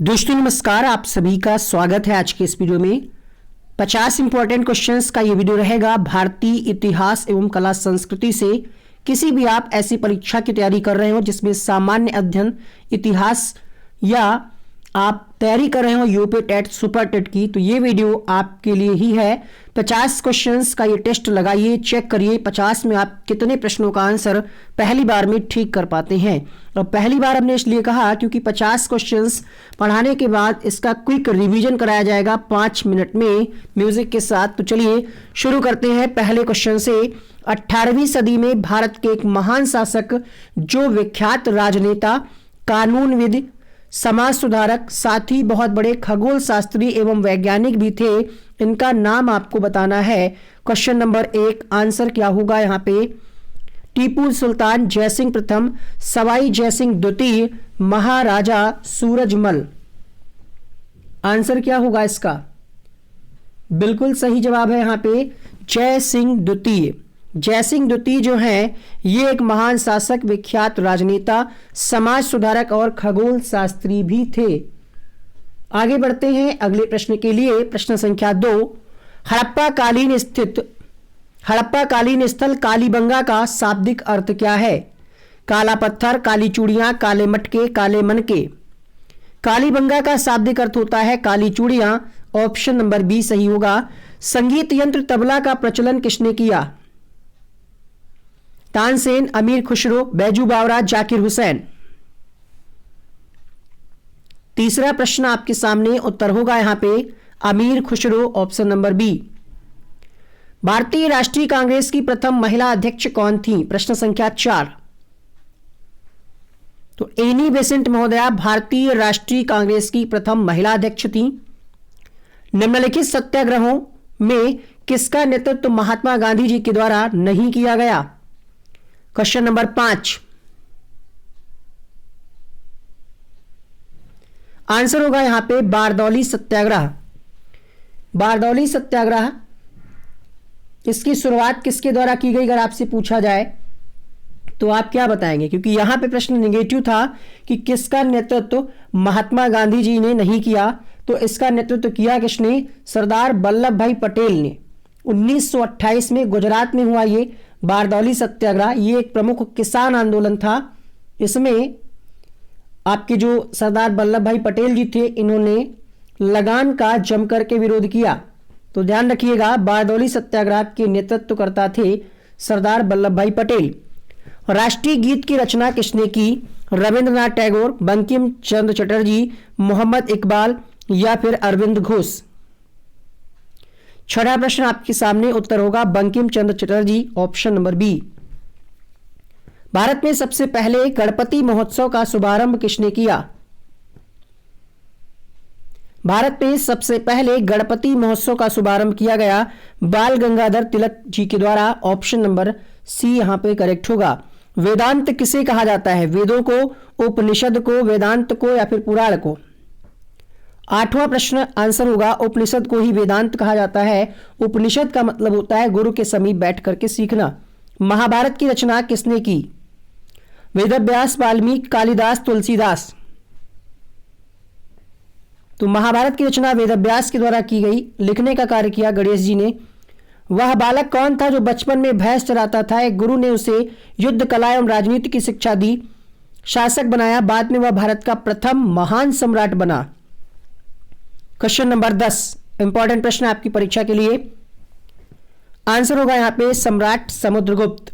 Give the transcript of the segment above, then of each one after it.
दोस्तों नमस्कार, आप सभी का स्वागत है आज के इस वीडियो में। 50 इंपॉर्टेंट क्वेश्चंस का ये वीडियो रहेगा। भारतीय इतिहास एवं कला संस्कृति से किसी भी आप ऐसी परीक्षा की तैयारी कर रहे हो जिसमें सामान्य अध्ययन इतिहास या आप तैयारी कर रहे हो यूपी टेट सुपर टेट की, तो ये वीडियो आपके लिए ही है। 50 क्वेश्चंस का ये टेस्ट लगाइए, चेक करिए 50 में आप कितने प्रश्नों का आंसर पहली बार में ठीक कर पाते हैं। और पहली बार हमने इसलिए कहा क्योंकि 50 क्वेश्चंस पढ़ाने के बाद इसका क्विक रिवीजन कराया जाएगा 5 मिनट में म्यूजिक के साथ। तो चलिए शुरू करते हैं पहले क्वेश्चन से। 18वीं सदी में भारत के एक महान शासक जो विख्यात राजनेता, कानूनविद, समाज सुधारक, साथ ही बहुत बड़े खगोल शास्त्री एवं वैज्ञानिक भी थे, इनका नाम आपको बताना है। क्वेश्चन नंबर 1 आंसर क्या होगा यहाँ पे? टीपू सुल्तान जयसिंह प्रथम, सवाई जयसिंह द्वितीय, महाराजा सूरजमल। आंसर क्या होगा इसका? बिल्कुल सही जवाब है यहाँ पे जयसिंह द्वितीय। जयसिंह द्वितीय जो हैं ये एक महान शासक, विख्यात राजनेता, समाज सुधारक और खगोल शास्त्री भी थे। आगे बढ़ते हैं अगले प्रश्न के लिए। प्रश्न संख्या 2, हड़प्पा कालीन स्थल कालीबंगा का शाब्दिक अर्थ क्या है? काला पत्थर, काली चूड़ियां, काले मटके, काले मनके। कालीबंगा का शाब्दिक अर्थ होता है काली चूड़ियां। ऑप्शन नंबर बी सही होगा। संगीत यंत्र तबला का प्रचलन किसने किया? तानसेन, अमीर खुसरो, बैजू बावरा, जाकिर हुसैन। तीसरा प्रश्न आपके सामने, उत्तर होगा यहां पे अमीर खुसरो, ऑप्शन नंबर बी। भारतीय राष्ट्रीय कांग्रेस की प्रथम महिला अध्यक्ष कौन थी? प्रश्न संख्या 4। तो एनी बेसेंट महोदया भारतीय राष्ट्रीय कांग्रेस की प्रथम महिला अध्यक्ष थी। निम्नलिखित सत्याग्रहों में किसका नेतृत्व महात्मा गांधी जी के द्वारा नहीं किया गया? क्वेश्चन नंबर 5 आंसर होगा यहां पे बारदौली सत्याग्रह। बारदौली सत्याग्रह इसकी शुरुआत किसके द्वारा की गई अगर आपसे पूछा जाए तो आप क्या बताएंगे? क्योंकि यहां पे प्रश्न नेगेटिव था कि किसका नेतृत्व महात्मा गांधी जी ने नहीं किया, तो इसका नेतृत्व किया किसने? सरदार वल्लभ भाई पटेल ने। 1928 में गुजरात में हुआ ये बारदौली सत्याग्रह। ये एक प्रमुख किसान आंदोलन था। इसमें आपके जो सरदार वल्लभ भाई पटेल जी थे, इन्होंने लगान का जमकर के विरोध किया। तो ध्यान रखिएगा, बारदौली सत्याग्रह के नेतृत्वकर्ता थे सरदार वल्लभ भाई पटेल। राष्ट्रीय गीत की रचना किसने की? रविंद्रनाथ टैगोर, बंकिम चंद्र चटर्जी, मोहम्मद इकबाल या फिर अरविंद घोष। छठा प्रश्न आपके सामने, उत्तर होगा Bankim Chandra Chatterjee, option number B. Bharat में सबसे पहले गणपति महोत्सव का शुभारंभ किसने किया? भारत में सबसे पहले गणपति महोत्सव का शुभारंभ किया गया बाल गंगाधर तिलक जी के द्वारा। ऑप्शन नंबर सी यहां पे करेक्ट होगा। वेदांत किसे कहा जाता है? वेदों को, उपनिषद को, वेदांत को या फिर पुराण को? आठवां प्रश्न आंसर होगा उपनिषद को ही वेदांत कहा जाता है। उपनिषद का मतलब होता है गुरु के समीप बैठ करके सीखना। महाभारत की रचना किसने की? वेदव्यास, वाल्मीकि, कालिदास, तुलसीदास। तो महाभारत की रचना वेदव्यास के द्वारा की गई। लिखने का कार्य किया गणेश जी ने। वह बालक कौन था जो बचपन में भैंस चराता था? एक गुरु ने उसे युद्ध कला एवं राजनीति की शिक्षा दी, शासक बनाया, बाद में वह भारत का प्रथम महान सम्राट बना। क्वेश्चन नंबर 10 इंपॉर्टेंट प्रश्न आपकी परीक्षा के लिए। आंसर होगा यहां पे सम्राट समुद्रगुप्त।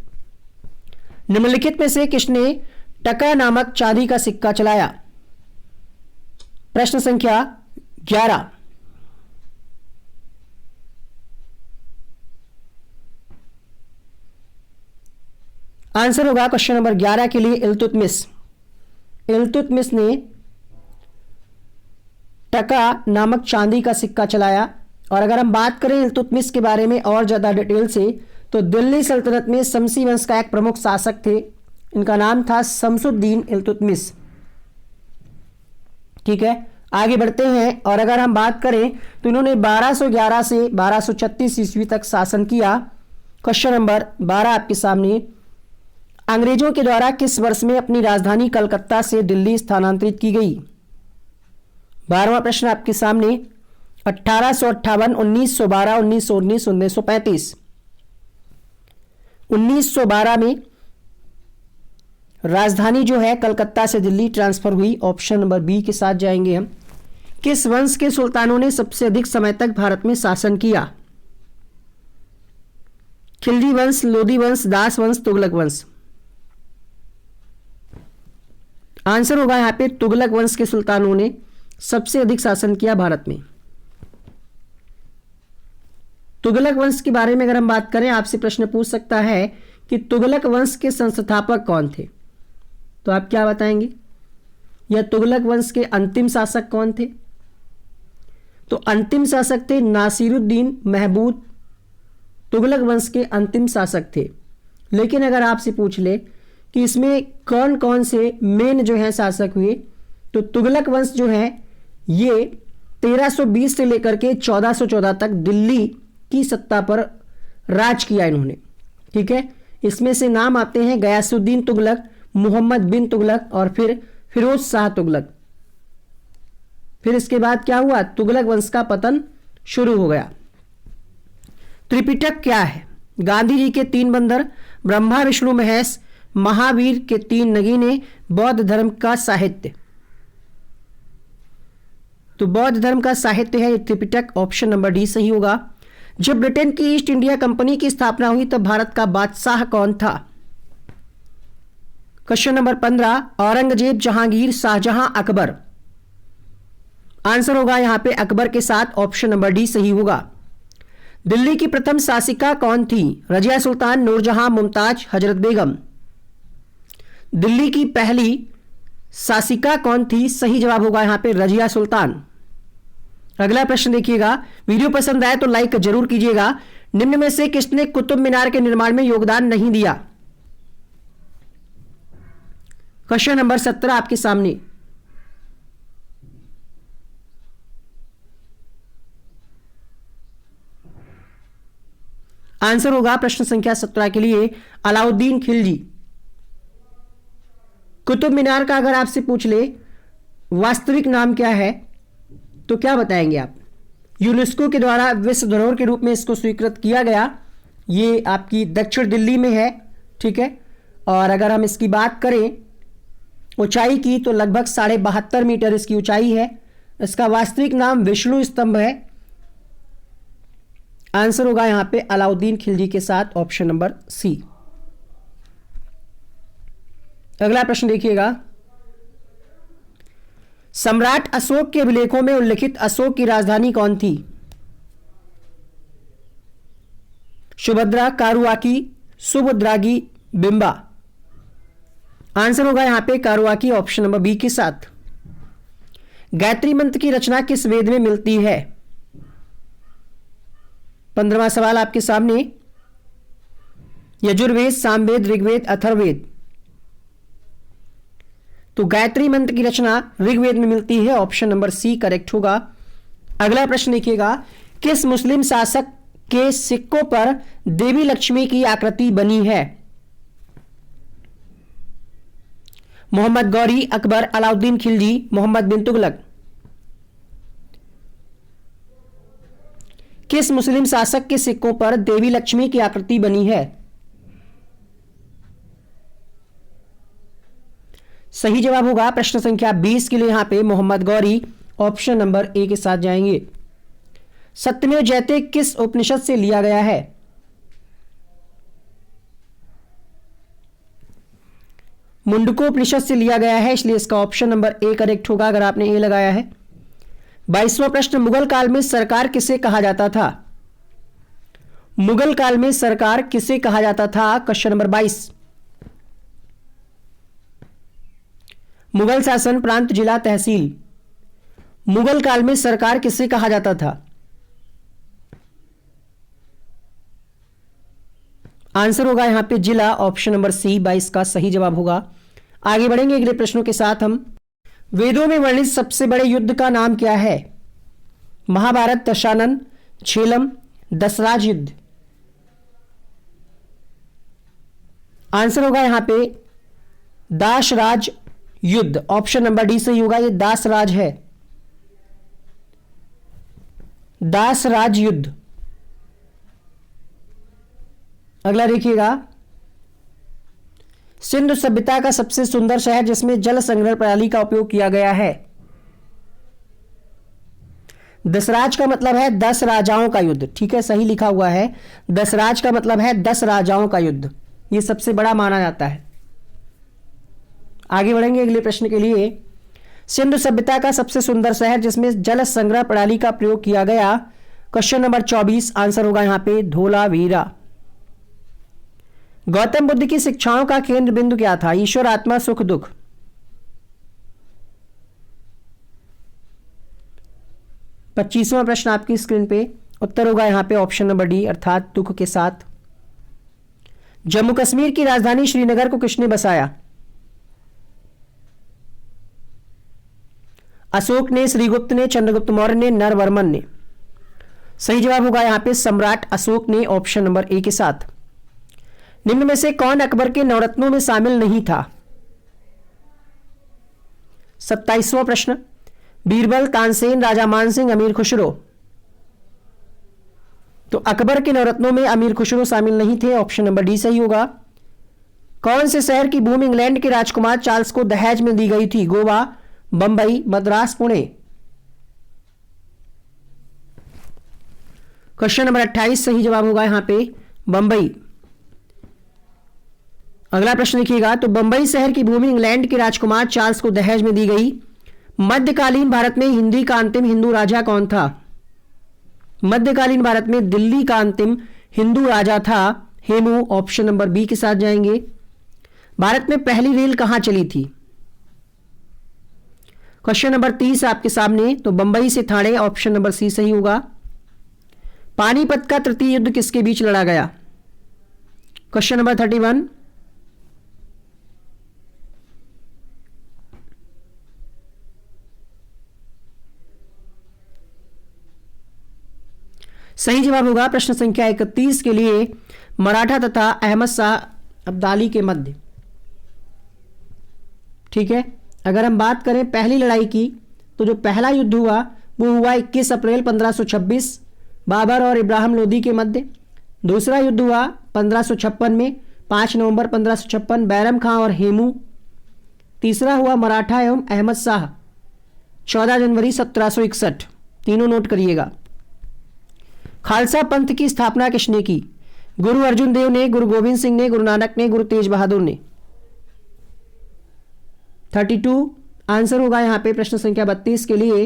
निम्नलिखित में से किसने टका नामक चांदी का सिक्का चलाया? प्रश्न संख्या 11। आंसर होगा क्वेश्चन नंबर 11 के लिए इल्तुतमिश। इल्तुतमिश ने टका नामक चांदी का सिक्का चलाया। और अगर हम बात करें इल्तुतमिश के बारे में और ज्यादा डिटेल से, तो दिल्ली सल्तनत में शमसी वंश का एक प्रमुख शासक थे। इनका नाम था शमसुद्दीन इल्तुतमिश। ठीक है, आगे बढ़ते हैं। और अगर हम बात करें तो इन्होंने 1211 से 1236 ईस्वी तक शासन किया। क्वेश्चन नंबर 12 आपके सामने, अंग्रेजों के द्वारा किस वर्ष में अपनी राजधानी कलकत्ता से दिल्ली स्थानांतरित की गई? 12वां प्रश्न आपके सामने 1858, 1912, 1919, 1935। 1912 में राजधानी जो है कलकत्ता से दिल्ली ट्रांसफर हुई। ऑप्शन नंबर बी के साथ जाएंगे हम। किस वंश के सुल्तानों ने सबसे अधिक समय तक भारत में शासन किया? खिलजी वंश, लोधी वंश, दास वंश, तुगलक वंश। आंसर होगा यहां पे तुगलक वंश के सुल्तानों ने सबसे अधिक शासन किया भारत में। तुगलक वंश के बारे में अगर हम बात करें, आपसे प्रश्न पूछ सकता है कि तुगलक वंश के संस्थापक कौन थे, तो आप क्या बताएंगे? या तुगलक वंश के अंतिम शासक कौन थे? तो अंतिम शासक थे नासिरुद्दीन महमूद, तुगलक वंश के अंतिम शासक थे। लेकिन अगर आपसे पूछ ले कि इसमें कौन कौन से मेन जो है शासक हुए, तो तुगलक वंश जो है ये 1320 से लेकर के 1414 तक दिल्ली की सत्ता पर राज किया इन्होंने। ठीक है, इसमें से नाम आते हैं गयासुद्दीन तुगलक, मोहम्मद बिन तुगलक और फिर फिरोज शाह तुगलक। फिर इसके बाद क्या हुआ? तुगलक वंश का पतन शुरू हो गया। त्रिपिटक क्या है? गांधी जी के 3 बंदर, ब्रह्मा विष्णु महेश, महावीर के 3 नगीने, बौद्ध धर्म का साहित्य। तो बौद्ध धर्म का साहित्य है ये त्रिपिटक। ऑप्शन नंबर डी सही होगा। जब ब्रिटेन की ईस्ट इंडिया कंपनी की स्थापना हुई तब भारत का बादशाह कौन था? Question number 15, Aurangzeb, Jahangir, Shahjahan, Akbar. Answer होगा यहां पे अकबर के साथ। ऑप्शन नंबर डी सही होगा। दिल्ली की प्रथम शासिका कौन थी? रजिया सुल्तान, नूरजहां, मुमताज, हजरत बेगम। दिल्ली की पहली शासिका कौन थी? सही जवाब होगा यहां पे रजिया सुल्तान। अगला प्रश्न देखिएगा। वीडियो पसंद आए तो लाइक जरूर कीजिएगा। निम्न में से किसने कुतुब मीनार के निर्माण में योगदान नहीं दिया? क्वेश्चन नंबर 17 आपके सामने। आंसर होगा प्रश्न संख्या 17 के लिए अलाउद्दीन खिलजी। कुतुब मीनार का अगर आपसे पूछ ले वास्तविक नाम क्या है, तो क्या बताएंगे आप? यूनेस्को के द्वारा विश्व धरोहर के रूप में इसको स्वीकृत किया गया। ये आपकी दक्षिण दिल्ली में है। ठीक है, और अगर हम इसकी बात करें ऊंचाई की, तो लगभग 72.5 मीटर इसकी ऊंचाई है। इसका वास्तविक नाम विष्णु स्तंभ है। आंसर होगा यहां पे अलाउद्दीन खिलजी के साथ। Option number C. अगला प्रश्न देखिएगा। सम्राट अशोक के अभिलेखों में उल्लिखित अशोक की राजधानी कौन थी? सुभद्रा, कारुआकी, सुभद्रागी, बिंबा। आंसर होगा यहां पे कारुआकी। ऑप्शन नंबर बी के साथ। गायत्री मंत्र की रचना किस वेद में मिलती है? 15वां सवाल आपके सामने। यजुर्वेद, सामवेद, ऋग्वेद, अथर्ववेद। तो गायत्री मंत्र की रचना ऋग्वेद में मिलती है। ऑप्शन नंबर सी करेक्ट होगा। अगला प्रश्न देखिएगा। किस मुस्लिम शासक के सिक्कों पर देवी लक्ष्मी की आकृति बनी है? मोहम्मद गौरी, अकबर, अलाउद्दीन खिलजी, मोहम्मद बिन तुगलक। किस मुस्लिम शासक के सिक्कों पर देवी लक्ष्मी की आकृति बनी है? सही जवाब होगा प्रश्न संख्या 20 के लिए यहां पे Mohammad Ghori. Option number A के साथ जाएंगे। सत्यमेव जयते किस उपनिषद से लिया गया है? मुंडकोपनिषद से लिया गया है, इसलिए इसका ऑप्शन नंबर ए करेक्ट होगा अगर आपने ए लगाया है। 22वां प्रश्न। मुगल काल में सरकार किसे कहा जाता था? मुगल काल में सरकार किसे कहा जाता था? Question number 22। मुगल शासन, प्रांत, जिला, तहसील। मुगल काल में सरकार किसे कहा जाता था? आंसर होगा यहां पे जिला। ऑप्शन नंबर सी 22 का सही जवाब होगा। आगे बढ़ेंगे अगले प्रश्नों के साथ हम। वेदों में वर्णित सबसे बड़े युद्ध का नाम क्या है? महाभारत, दशानन, झेलम, दशराज युद्ध। आंसर होगा यहां पे दासराज युद्ध। ऑप्शन नंबर डी सही होगा, ये दासराज है। दासराज युद्ध। अगला देखिएगा, सिंधु सभ्यता का सबसे सुंदर शहर जिसमें जल संग्रहण प्रणाली का उपयोग किया गया है। दसराज का मतलब है 10 राजाओं का युद्ध, ठीक है, सही लिखा हुआ है। दसराज का मतलब है 10 राजाओं का युद्ध, यह सबसे बड़ा माना जाता है। आगे बढ़ेंगे अगले प्रश्न के लिए। सिंधु सभ्यता का सबसे सुंदर शहर जिसमें जल संग्रह प्रणाली का प्रयोग किया गया। क्वेश्चन नंबर 24, आंसर होगा यहां पे धोलावीरा। गौतम बुद्ध की शिक्षाओं का केंद्र बिंदु क्या था? ईश्वर, आत्मा, सुख, दुख। पच्चीसवां प्रश्न आपकी स्क्रीन पे, उत्तर होगा यहां पे ऑप्शन नंबर डी, अर्थात दुख के साथ। जम्मू कश्मीर की राजधानी श्रीनगर को किसने बसाया? अशोक ने, श्रीगुप्त ने, चंद्रगुप्त मौर्य ने, नरवर्मन ने। सही जवाब होगा यहां पे सम्राट अशोक ने, ऑप्शन नंबर ए के साथ। निम्न में से कौन अकबर के नवरत्नों में शामिल नहीं था? 27वां प्रश्न, बीरबल, तानसेन, राजा मानसिंह, अमीर खुसरो। तो अकबर के नवरत्नों में अमीर खुसरो शामिल नहीं थे, ऑप्शन नंबर डी सही होगा। कौन से शहर की भूमि इंग्लैंड के राजकुमार चार्ल्स को दहेज में दी गई थी? गोवा, बंबई, मद्रास, पुणे। क्वेश्चन नंबर 28 सही जवाब होगा यहां पे बंबई। अगला प्रश्न देखिएगा, तो बंबई शहर की भूमि इंग्लैंड के राजकुमार चार्ल्स को दहेज में दी गई। मध्यकालीन भारत में हिंदी का अंतिम हिंदू राजा कौन था? मध्यकालीन भारत में दिल्ली का अंतिम हिंदू राजा था हेमू, ऑप्शन नंबर बी के साथ जाएंगे। भारत में पहली रेल कहां चली थी? क्वेश्चन नंबर 30 आपके सामने, तो बंबई से ठाणे, ऑप्शन नंबर सी सही होगा। पानीपत का तृतीय युद्ध किसके बीच लड़ा गया? Question number 31। सही जवाब होगा प्रश्न संख्या 31 के लिए मराठा तथा अहमद शाह अब्दाली के मध्य। ठीक है, अगर हम बात करें पहली लड़ाई की, तो जो पहला युद्ध हुआ वो हुआ 21 अप्रैल 1526 बाबर और इब्राहिम लोदी के मध्य। दूसरा युद्ध हुआ 1556 में 5 नवंबर 1556 बैरम खां और हेमू। तीसरा हुआ मराठा एवं अहमद शाह 14 जनवरी 1761। तीनों नोट करिएगा। खालसा पंथ की स्थापना किसने की? गुरु अर्जुन देव ने, गुरु गोविंद सिंह ने, गुरु नानक ने, गुरु तेज बहादुर ने। 32 आंसर होगा यहां पे प्रश्न संख्या 32 के लिए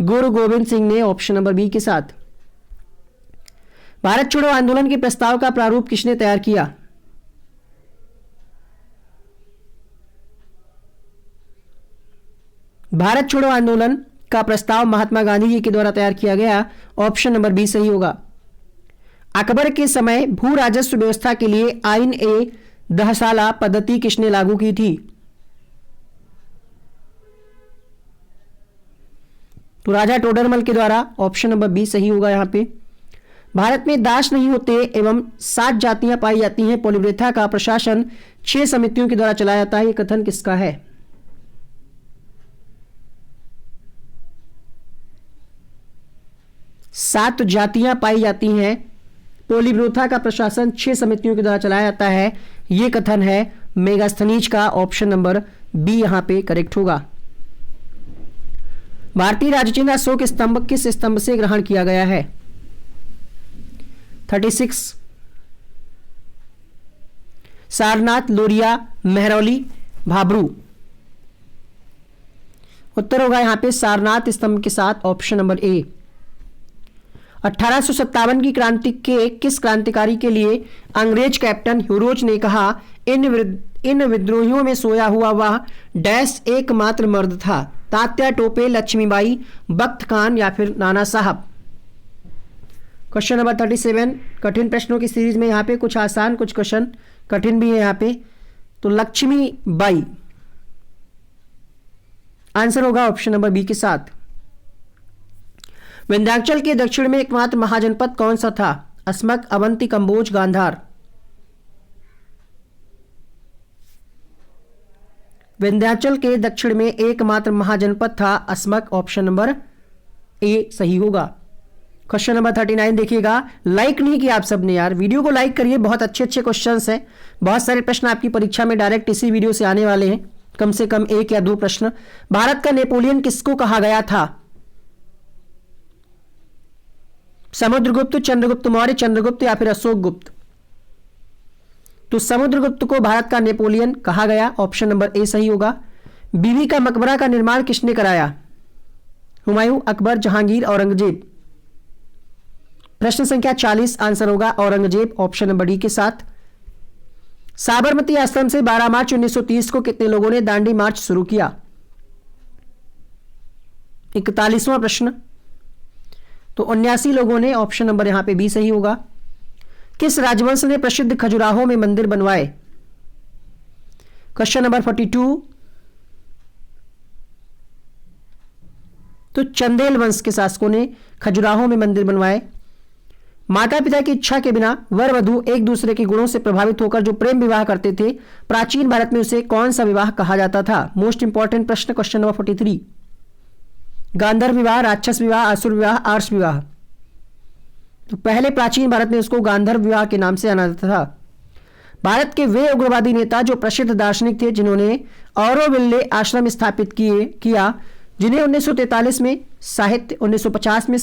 गुरु गोविंद सिंह ने, ऑप्शन नंबर बी के साथ। भारत छोड़ो आंदोलन के प्रस्ताव का प्रारूप किसने तैयार किया? भारत छोड़ो आंदोलन का प्रस्ताव महात्मा गांधी जी के द्वारा तैयार किया गया, ऑप्शन नंबर बी सही होगा। अकबर के समय भू राजस्व व्यवस्था के लिए आइन ए दहसाला पद्धति किसने लागू की थी? तो राजा टोडरमल के द्वारा, ऑप्शन नंबर बी सही होगा यहां पे। भारत में दास नहीं होते एवं 7 जातियां पाई जाती हैं, पॉलीवृथा का प्रशासन 6 समितियों के द्वारा चलाया जाता है, यह कथन किसका है? सात जातियां पाई जाती हैं, पोलीब्रोथा का प्रशासन 6 समितियों के द्वारा चलाया जाता है, यह कथन है मेगास्थनीज का, ऑप्शन नंबर बी यहां पे करेक्ट होगा। भारतीय राजचिन्ह अशोक स्तंभ किस स्तंभ से ग्रहण किया गया है? 36 सारनाथ, लोरिया, मेहरौली, भाबरू। उत्तर होगा यहां पे सारनाथ स्तंभ के साथ, ऑप्शन नंबर ए। 1857 की क्रांति के किस क्रांतिकारी के लिए अंग्रेज कैप्टन ह्यूरोज ने कहा इन विद्रोहियों में सोया हुआ वह डैश एकमात्र मर्द था? तात्या टोपे, लक्ष्मीबाई, बख्त खान या फिर नाना साहब। क्वेश्चन नंबर 37 कठिन प्रश्नों की सीरीज में यहां पे कुछ आसान कुछ क्वेश्चन कठिन भी है यहां पे। तो लक्ष्मीबाई आंसर होगा ऑप्शन नंबर बी के साथ। विंध्याचल के दक्षिण में एकमात्र महाजनपद कौन सा था? अस्मक, अवंती, कंबोज, गांधार। विंध्याचल के दक्षिण में एकमात्र महाजनपद था अस्मक, ऑप्शन नंबर ए सही होगा। क्वेश्चन नंबर 39 देखिएगा। लाइक नहीं किया आप सबने यार, वीडियो को लाइक करिए। बहुत अच्छे अच्छे क्वेश्चंस हैं, बहुत सारे प्रश्न आपकी परीक्षा में डायरेक्ट इसी वीडियो से आने वाले हैं, कम से कम 1 या 2 प्रश्न। भारत का नेपोलियन किसको कहा गया था? समुद्रगुप्त, चंद्रगुप्त मौर्य, चंद्रगुप्त या फिर अशोक गुप्त? तो समुद्रगुप्त को भारत का नेपोलियन कहा गया, ऑप्शन नंबर ए सही होगा। बीबी का मकबरा का निर्माण किसने कराया? हुमायूं, अकबर, जहांगीर, औरंगजेब? प्रश्न संख्या 40 आंसर होगा औरंगजेब, ऑप्शन नंबर डी के साथ। साबरमती आश्रम से 12 मार्च 1930 को कितने लोगों ने दांडी मार्च शुरू किया? 41वां प्रश्न। तो 79 लोगों ने, ऑप्शन नंबर यहां पे बी सही होगा। किस राजवंश ने प्रसिद्ध खजुराहो में मंदिर बनवाए? Question number 42। तो चंदेल वंश के शासकों ने खजुराहो में मंदिर बनवाए। माता पिता की इच्छा के बिना वर वधु एक दूसरे के गुणों से प्रभावित होकर जो प्रेम विवाह करते थे, प्राचीन भारत में उसे कौन सा विवाह कहा जाता था? मोस्ट इंपॉर्टेंट प्रश्न, क्वेश्चन नंबर 43। गांधर्व विवाह, राक्षस विवाह, असुर विवाह, आर्ष विवाह? तो पहले प्राचीन भारत में उसको गांधर्व विवाह के नाम से जाना जाता था। भारत के वे उग्रवादी नेता जो प्रसिद्ध दार्शनिक थे जिन्होंने ऑरोविल्ले आश्रम स्थापित किया, जिन्हें 1943 में साहित्य, 1950 में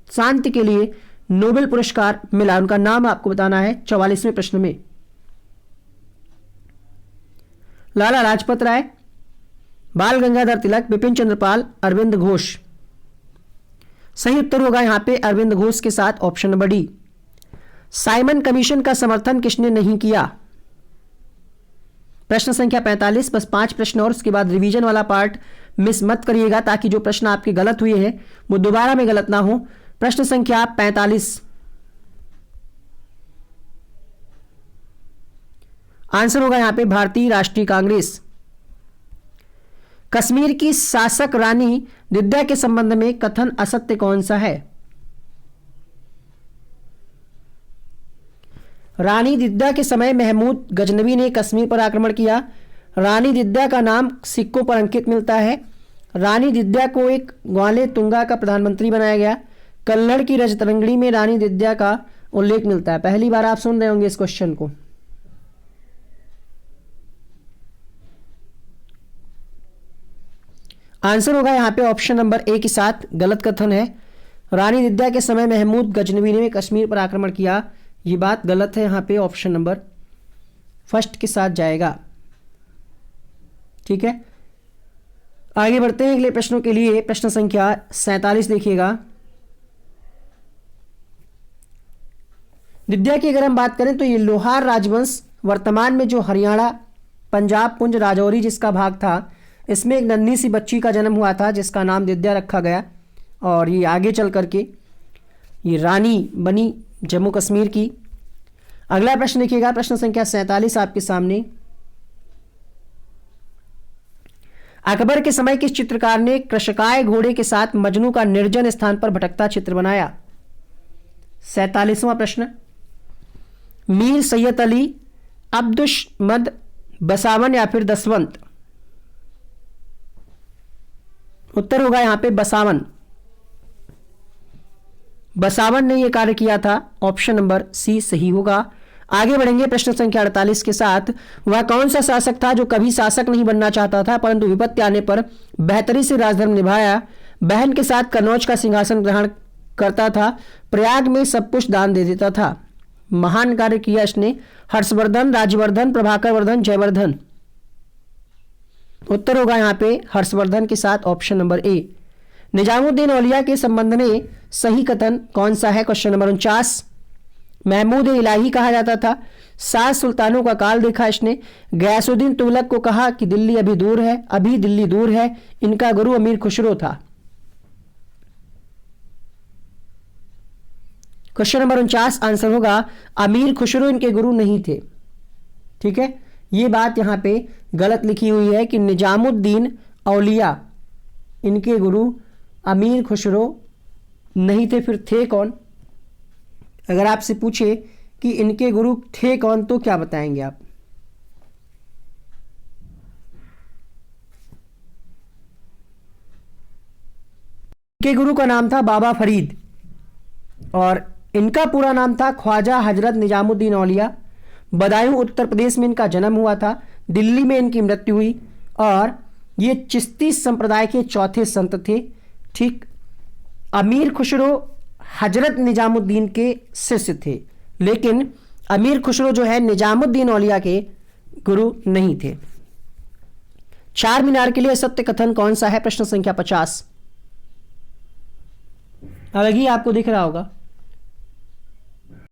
शांति के लिए नोबेल पुरस्कार मिला, उनका नाम आपको बताना है 44वें प्रश्न में। लाला लाजपत राय, बाल गंगाधर तिलक, बिपिन चंद्रपाल, अरविंद घोष? सही उत्तर होगा यहां पे अरविंद घोष के साथ, option number D. Simon commission का समर्थन किसने नहीं किया? प्रश्न संख्या 45। बस 5 प्रश्न और उसके बाद रिवीजन वाला पार्ट मिस मत करिएगा, ताकि जो प्रश्न आपके गलत हुए हैं वो दोबारा में गलत ना हो। प्रश्न संख्या 45। आंसर होगा यहां पे भारतीय राष्ट्रीय कांग्रेस। कश्मीर की शासक रानी दिद्या के संबंध में कथन असत्य कौन सा है? रानी दिद्या के समय महमूद गजनवी ने कश्मीर पर आक्रमण किया। रानी दिद्या का नाम सिक्कों पर अंकित मिलता है। रानी दिद्या को एक ग्वाले तुंगा का प्रधानमंत्री बनाया गया। कल्लड़ की रजतरंगड़ी में रानी दिद्या का उल्लेख मिलता है। पहली बार आप सुन रहे होंगे इस क्वेश्चन को। आंसर होगा यहां पे ऑप्शन नंबर ए के साथ, गलत कथन है। रानी दिद्या के समय महमूद गजनवी ने कश्मीर पर आक्रमण किया, ये बात गलत है। यहां पे ऑप्शन नंबर फर्स्ट के साथ जाएगा। ठीक है, आगे बढ़ते हैं अगले प्रश्नों के लिए। प्रश्न संख्या 47 देखिएगा। दिद्या की अगर हम बात करें तो ये लोहार राजवंश वर्तमान में जो हरियाणा, पंजाब, पुंज, राजौरी जिसका भाग था, इसमें एक नन्ही सी बच्ची का जन्म हुआ था जिसका नाम दिद्या रखा गया, और ये आगे चल करके ये रानी बनी जम्मू कश्मीर की। अगला प्रश्न देखिएगा, प्रश्न संख्या 47 आपके सामने। अकबर के समय किस चित्रकार ने कृशकाय घोड़े के साथ मजनू का निर्जन स्थान पर भटकता चित्र बनाया? 47वां प्रश्न। मीर सैयद अली, अब्दुशमद, बसावन या फिर दसवंत? उत्तर होगा यहां पे बसावन। बसावन ने यह कार्य किया था, ऑप्शन नंबर सी सही होगा। आगे बढ़ेंगे प्रश्न संख्या 48 के साथ। वह कौन सा शासक था जो कभी शासक नहीं बनना चाहता था, परंतु विपत्ति आने पर बेहतरी से राजधर्म निभाया? बहन के साथ कन्नौज का सिंहासन ग्रहण करता था, प्रयाग में सब कुछ दान दे देता था। महान कार्य किया इसने। हर्षवर्धन, राज्यवर्धन, प्रभाकर वर्धन, जयवर्धन? उत्तर होगा यहां पे हर्षवर्धन के साथ, ऑप्शन नंबर ए। निजामुद्दीन औलिया के संबंध में सही कथन कौन सा है? Question number 49। महमूद इलाही कहा जाता था। 7 सुल्तानों का काल देखा इसने। गयासुद्दीन तुगलक को कहा कि दिल्ली अभी दूर है, अभी दिल्ली दूर है। इनका गुरु अमीर खुसरो था। क्वेश्चन नंबर 49 आंसर होगा अमीर खुसरो इनके गुरु नहीं थे। ठीक है, ये बात यहां पे गलत लिखी हुई है कि निजामुद्दीन औलिया इनके गुरु अमीर खुसरो नहीं थे। फिर थे कौन? अगर आपसे पूछे कि इनके गुरु थे कौन तो क्या बताएंगे आप? इनके गुरु का नाम था बाबा फरीद। और इनका पूरा नाम था ख्वाजा हजरत निजामुद्दीन औलिया। बदायूं उत्तर प्रदेश में इनका जन्म हुआ था, दिल्ली में इनकी मृत्यु हुई और ये चिश्ती संप्रदाय के चौथे संत थे। ठीक, अमीर खुसरो हजरत निजामुद्दीन के शिष्य थे, लेकिन अमीर खुसरो जो है निजामुद्दीन औलिया के गुरु नहीं थे। चार मीनार के लिए सत्य कथन कौन सा है? प्रश्न संख्या 50। अलग ही आपको दिख रहा होगा।